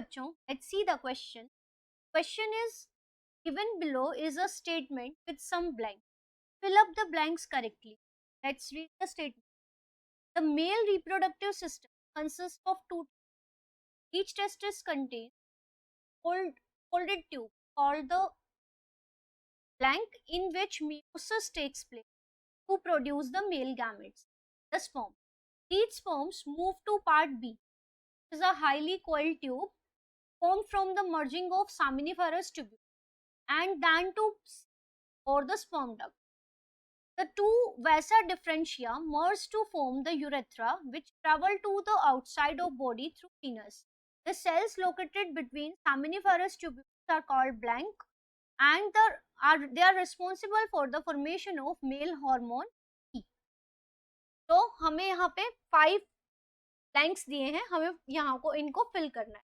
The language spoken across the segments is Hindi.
बच्चों, let's see the question. Question is given below is a statement with some blank. Fill up the blanks correctly. Let's read the statement. The male reproductive system consists of two. Each testis contains folded tube called the blank in which meiosis takes place to produce the male gametes, the sperm. These sperms move to part B, which is a highly coiled tube formed from the merging of seminiferous tubule and then to or the sperm duct. The two vasa differentia merge to form the urethra, which travel to the outside of body through penis. The cells located between seminiferous tubules are called blank, and they are responsible for the formation of male hormone E. तो हमें यहाँ पे 5 ब्लैंक्स दिए हैं, हमें यहाँ को इनको फिल करना है.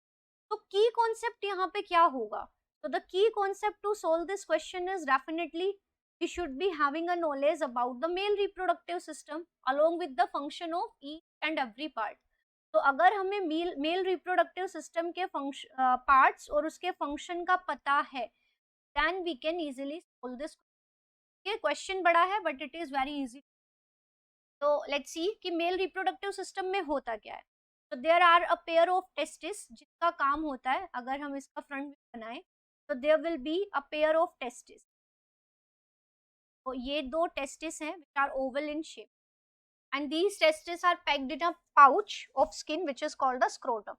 तो की कॉन्सेप्ट यहाँ पे क्या होगा? So the key concept to solve this question is definitely we should be having a knowledge about the male reproductive system along with the function of each and every part. तो अगर हमें मेल रिप्रोडक्टिव सिस्टम के पार्ट्स और उसके फंक्शन का पता है, then we can easily solve this. ये क्वेश्चन बड़ा है but it is very easy. तो लेट्स सी कि मेल रिप्रोडक्टिव सिस्टम में होता क्या है. तो there are a pair of testis जिसका काम होता है, अगर हम इसका फ्रंट व्यू बनाएं तो there will be a pair of testis. तो ये दो टेस्टिस हैं which are oval in shape and these testes are packed in a pouch of skin which is called the scrotum.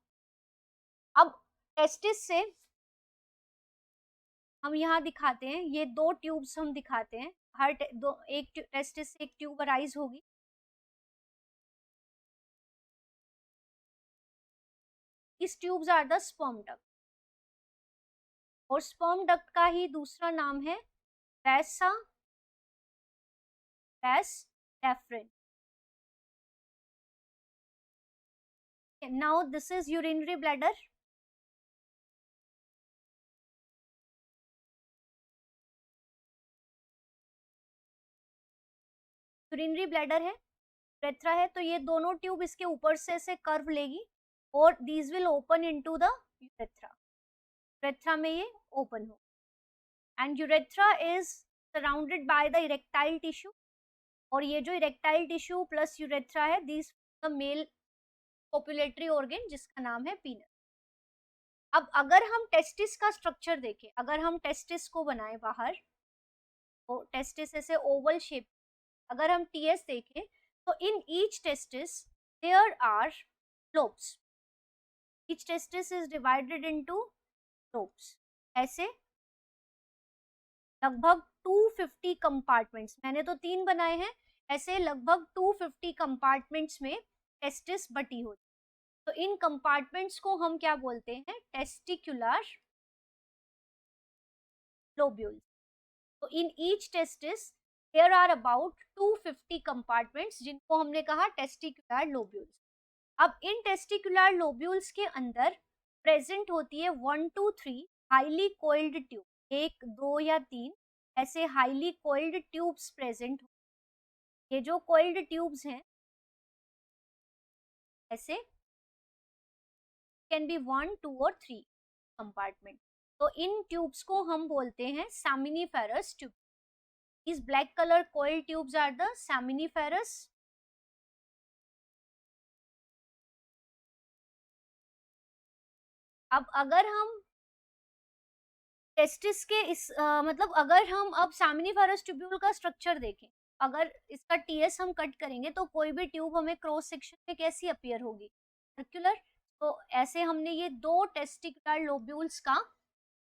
अब टेस्टिस से हम यहाँ दिखाते हैं, ये दो ट्यूब्स हम दिखाते हैं, हर एक टेस्टिस से एक ट्यूब अराइज होगी. These tubes are the sperm duct. और sperm duct का ही दूसरा नाम है vasa deferens. Now this is urinary bladder. Urinary bladder है, यूरेथ्रा है, तो ये दोनों ट्यूब इसके ऊपर से कर्व लेगी और these will open into the urethra. Urethra में ये ओपन हो and urethra is surrounded by the erectile tissue. और ये जो इरेक्टाइल टिश्यू प्लस यूरेथ्रा है, this the male copulatory organ जिसका नाम है पीनस. अब अगर हम टेस्टिस का स्ट्रक्चर देखें, अगर हम टेस्टिस को बनाए बाहर, तो टेस्टिस ऐसे ओवल शेप, अगर हम टीएस देखें तो in each testis there are lobes. Each testis is divided into lobes. ऐसे लगभग 250 कंपार्टमेंट्स, मैंने तो 3 बनाए हैं, ऐसे लगभग 250 कंपार्टमेंट्स में टेस्टिस बटी होती. तो इन कंपार्टमेंट्स को हम क्या बोलते हैं? Testicular lobules. तो in each testis there are about 250 compartments जिनको हमने कहा टेस्टिकुलर लोब्यूल्स. अब इन टेस्टिकुलर लोब्यूल्स के अंदर प्रेजेंट होती है 1 to 3 हाईली कोइल्ड ट्यूब, 1, 2 या 3 ऐसे हाईली कोइल्ड ट्यूब्स प्रेजेंट. ये जो कोइल्ड ट्यूब्स हैं ऐसे कैन बी 1, 2 और 3 कंपार्टमेंट. तो इन ट्यूब्स को हम बोलते हैं seminiferous tube. These black color coil tubes are the seminiferous. अब अगर हम टेस्टिस के मतलब अगर हम अब सेमिनिफेरस ट्यूब्यूल का स्ट्रक्चर देखें, अगर इसका टीएस हम कट करेंगे तो कोई भी ट्यूब हमें क्रॉस सेक्शन में कैसी अपीयर होगी? सर्कुलर. तो ऐसे हमने ये दो टेस्टिकुलर लोब्यूल्स का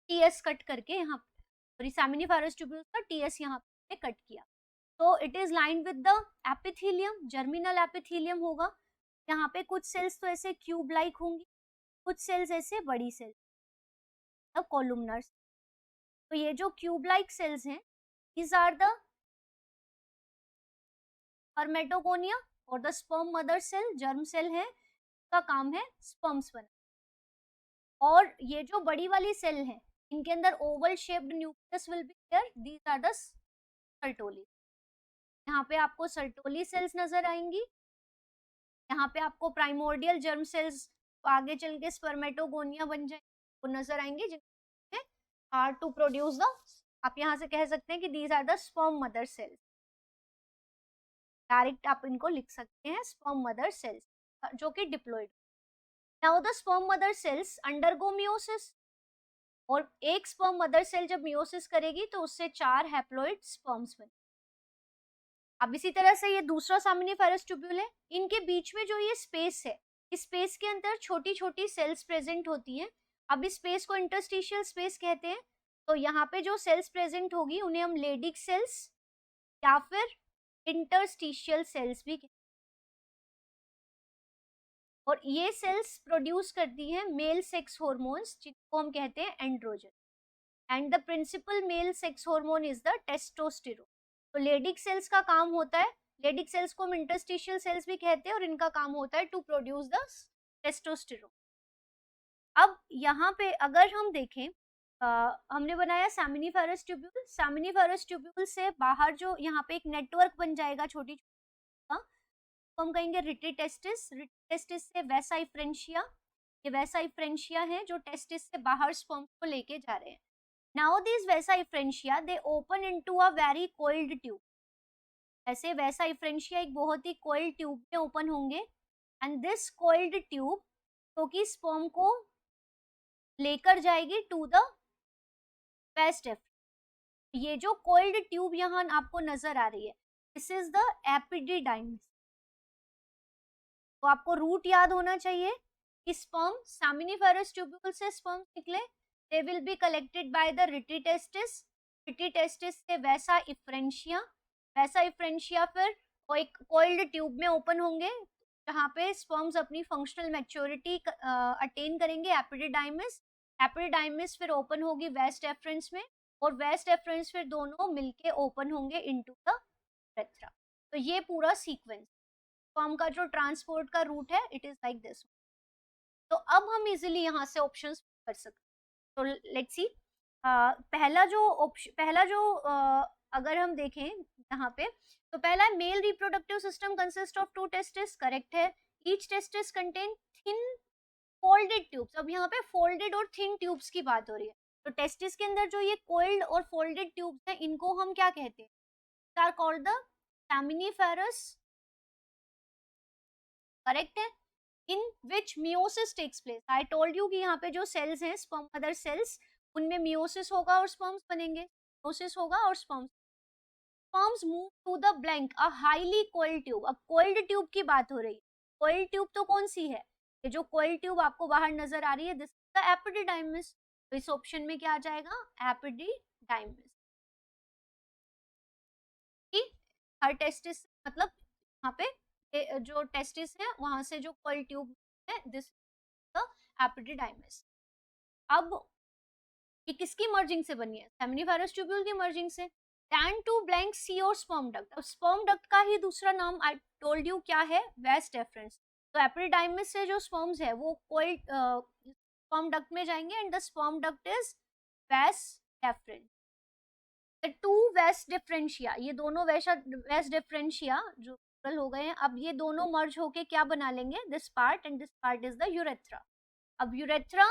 टीएस कट करके यहाँ पे सेमिनिफेरस ट्यूब्यूल्स का टीएस यहाँ पे कट किया. तो it is line with the epithelium, germinal epithelium होगा. यहाँ पे कुछ सेल्स तो ऐसे क्यूब लाइक होंगी, कुछ सेल्स ऐसे बड़ी सेल्स, मतलब कॉलुमनर्स. तो ये जो क्यूब लाइक सेल्स हैं, these are the spermatogonia और the sperm mother cell, germ cell है, का काम है स्पर्म्स बना. और ये जो बड़ी वाली सेल है, इनके अंदर oval shaped nucleus will be there, these are the Sertoli. यहाँ पे आपको सर्टोली सेल्स नजर आएंगी, यहाँ पे आपको प्राइमोर्डियल जर्म सेल्स आगे चल के स्पर्मेटोगोनिया बन जाए, वो नजर आएंगे जिनमें आर टू प्रोड्यूस द, आप यहाँ से कह सकते हैं कि these are the sperm mother cells, direct आप इनको लिख सकते हैं स्पर्म मदर सेल्स जो कि diploid. Now the sperm mother cells undergo meiosis, और एक स्पर्म मदर सेल जब मियोसिस करेगी तो उससे 4 हैप्लॉइड स्पर्म्स बने। अब इसी तरह से ये दूसरा सामिनिफेरस ट्यूब्यूल है, इनके बीच में जो ये स्पेस है, इस स्पेस के अंदर छोटी छोटी सेल्स प्रेजेंट होती हैं। अब इस स्पेस को इंटरस्टिशियल स्पेस कहते हैं। तो यहाँ पे जो सेल्स प्रेजेंट होगी उन्हें हम लेडिक सेल्स या फिर इंटरस्टिशियल सेल्स भी कहते हैं। और ये सेल्स प्रोड्यूस करती हैं मेल सेक्स हॉर्मोन्स जिनको हम कहते हैं androgen, and the principal male sex hormone is the testosterone. तो लेडिक सेल्स का काम होता है, लेडिक सेल्स को हम इंटरस्टिशियल सेल्स भी कहते हैं, और इनका काम होता है टू प्रोड्यूस द टेस्टोस्टेरोन। अब यहाँ पे अगर हम देखें, हमने बनाया सैमिनिफेरस ट्यूब्यूल, सैमिनिफेरस ट्यूब्यूल से बाहर जो यहाँ पे एक नेटवर्क बन जाएगा छोटी छोटी, तो हम कहेंगे रिटिटेस्टिस, रिटिटेस्टिस से वेसाइफ्रेंशिया, ये वेसाइफ्रेंशिया है जो टेस्टिस से बाहर स्पर्म को लेके जा रहे हैं। Now these vesiferentia they open into a very coiled tube. ऐसे वेसाइफ्रेंशिया एक बहुत ही coiled ट्यूब में ओपन होंगे, and this coiled tube जो कि स्पर्म को लेकर जाएगी टू द वेस्ट एफ्रेंस। ये जो coiled ट्यूब यहाँ आपको नजर आ रही है, दिस इज द एपिडिडाइमिस। तो आपको रूट याद होना चाहिए कि स्पर्म सैमिनिफेरस ट्यूब्यूल से स्पर्म निकले, they will be collected by the rititestis, rititestis से वेसाइफ्रेंशिया, वेसाइफ्रेंशिया फिर एक कोइल्ड ट्यूब में ओपन होंगे जहाँ पे स्पर्म्स अपनी फंक्शनल मैच्योरिटी अटेन करेंगे, एपिडिडाइमिस, एपिडिडाइमिस फिर ओपन होगी वेस्ट एफ्रेंस में, और वेस्ट एफ्रेंस फिर दोनों मिलके ओपन होंगे इनटू द यूरेथ्रा। तो ये पूरा सीक्वेंस स्पर्म का जो ट्रांसपोर्ट का रूट है इट इज लाइक दिस। तो अब हम इजीली यहाँ से ऑप्शंस कर सकते हैं। तो लेट्स सी, पहला जो अगर हम देखें यहाँ पे, तो पहला है male reproductive system consist of 2 testis, correct है। Each testis contain thin folded tubes. अब यहाँ पे फोल्डेड और थिन ट्यूब्स की बात हो रही है। तो टेस्टिस के अंदर जो ये कोइल्ड और फोल्डेड ट्यूब्स हैं इनको हम क्या कहते हैं, आर कॉल्ड द सैमिनिफेरस, करेक्ट है। in which meiosis takes place. I told you कि यहाँ पे जो cells हैं sperm mother cells, उनमें meiosis होगा और sperms बनेंगे, meiosis होगा और sperms move to the blank, a highly coiled tube. अब coiled tube की बात हो रही है, coiled tube तो कौन सी है, ये जो coiled tube आपको बाहर नजर आ रही है, this is the epididymis. तो इस ऑप्शन में क्या आ जाएगा, epididymis। हर टेस्टिस मतलब यहाँ पे जो टेस्टिस है वहां से जो कोइल ट्यूब है, दिस द एपिडिडाइमिस। अब ये किसकी मर्जिंग से बनी है, सेमिनिफेरस ट्यूब्यूल की मर्जिंग से। टैन टू ब्लैंक सी और स्पर्म डक्ट। अब स्पर्म डक्ट का ही दूसरा नाम आई टोल्ड यू क्या है, वेस्ट एफ्रेंस। तो एपिडिडाइमिस से जो स्पर्म्स है वो कोइल स्पर्म डक्ट में जाएंगे, and the sperm duct is vas deferens. Two vas deferentia, ये दोनों वेस्ट डिफरेंशिया जो हो गए हैं, अब ये दोनों मर्ज होके क्या बना लेंगे, this part, and this part is the urethra. अब यूरेथ्रा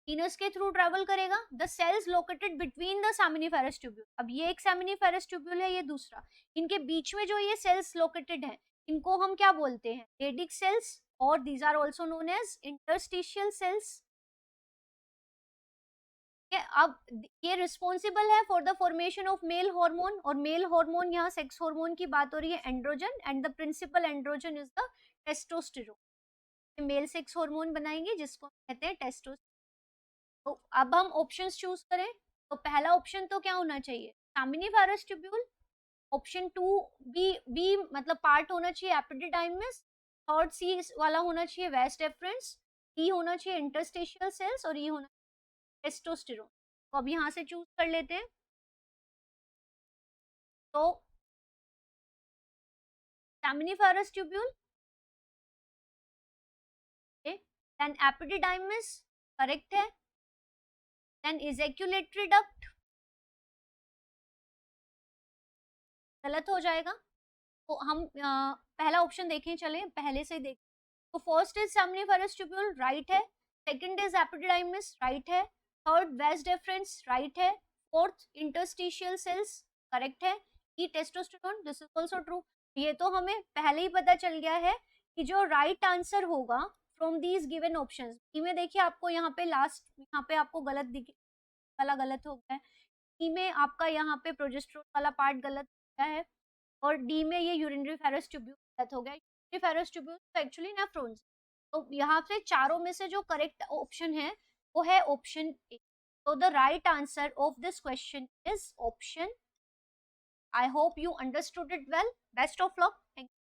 इनस के थ्रू ट्रेवल करेगा, the cells located between the seminiferous tubule. अब ये एक सैमिनिफेरस ट्यूब्यूल है, ये दूसरा, इनके बीच में जो ये सेल्स लोकेटेड हैं इनको हम क्या बोलते हैं, लेडिक सेल्स, और these are also known as interstitial cells. अब ये रिस्पॉन्सिबल है for the formation of male hormone, और मेल हार्मोन यहाँ सेक्स हार्मोन की बात हो रही है, androgen, and the principal androgen is the testosterone. Male sex hormone बनाएंगे जिसको कहते हैं टेस्टोस्टेरोन। तो अब हम ऑप्शंस चूज करें, तो पहला ऑप्शन तो क्या होना चाहिए, सैमिनिफेरस ट्यूब्यूल। ऑप्शन 2 बी मतलब पार्ट होना चाहिए एपिडिडाइमिस, थर्ड सी वाला होना चाहिए वेस्ट एफ्रेंस, ई होना चाहिए इंटरस्टिशियल सेल्स, और ई होना टेस्टोस्टेरोन। तो अब यहाँ से चूज कर लेते हैं। तो सैमिनिफेरस ट्यूब्यूल, देन एपिडिडाइमिस, करेक्ट है, देन इजेक्युलेटरी डक्ट, गलत हो जाएगा। तो हम पहला ऑप्शन देखें, चले पहले से देख, तो first is seminiferous tubule, right है। सेकंड इज एपिडिडाइमिस, राइट है। थर्ड वेस्ट डेफरेंस, राइट है। फोर्थ इंटरस्टिशियल सेल्स, करेक्ट है। E testosterone, this is also true. ये तो हमें पहले ही पता चल गया है कि जो राइट आंसर होगा फ्रॉम दीज गिवन ऑप्शंस, ई में देखिए आपको यहाँ पे लास्ट, यहाँ पे आपको गलत दिख वाला गलत हो गया है। ई में आपका यहाँ पे प्रोजेस्टेरोन वाला पार्ट गलत हो गया है, और डी में ये यूरिनरी फेरस ट्यूब्यूल गलत हो गया। यूरिनरी फेरस ट्यूब्यूल तो एक्चुअली नेफ्रॉन्स। तो यहाँ से चारों में से जो करेक्ट ऑप्शन है वो है option A. So the right answer of this question is option. I hope you understood it well. Best of luck. Thank you.